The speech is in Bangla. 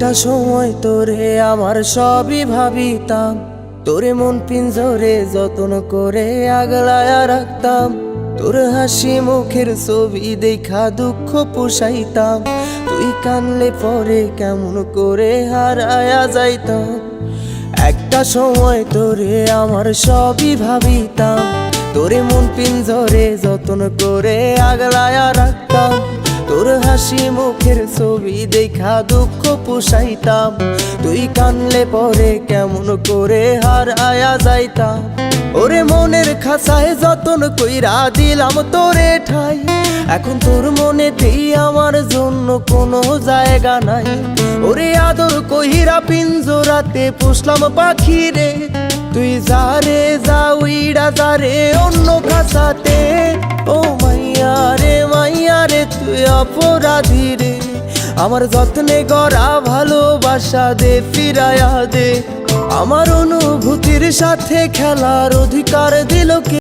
একটা সময় তোরে আমার সবই ভাবিতাম, তোরে মন পিঞ্জরে যত্ন করে আগলায়া রাখতাম। তোর হাসি মুখের ছবি দেখা দুঃখ পুষাইতাম, তুই কানলে পরে কেমন করে হারায়া যাইতাম। একটা সময় তোরে আমার সবই ভাবিতাম, তোরে মন পিঞ্জরে যত্ন করে আগলায়া রাখতাম। তোর হাসি মুখের ছবি দেখা দুঃখ পুষাইতাম, তুই কানলে পরে কেমন করে হারায়া যাইতাম। ওরে মনের খাঁচায় যতন কইরা দিলাম তোরে ঠাই, এখন তোর মনেতেই আমার জন্য কোনো জায়গা নাই। ওরে আদর কইরা পিঞ্জরাতে পুষলাম পাখি রে, তুই যারে যা উইড়া যারে অন্য খাঁচাতে। ও মাইয়া রে তুই অপরাধী রে, আমার যত্নে গড়া ভালোবাসা দে ফিরায়া দে। আমার অনুভূতির সাথে খেলার অধিকার দিল কে?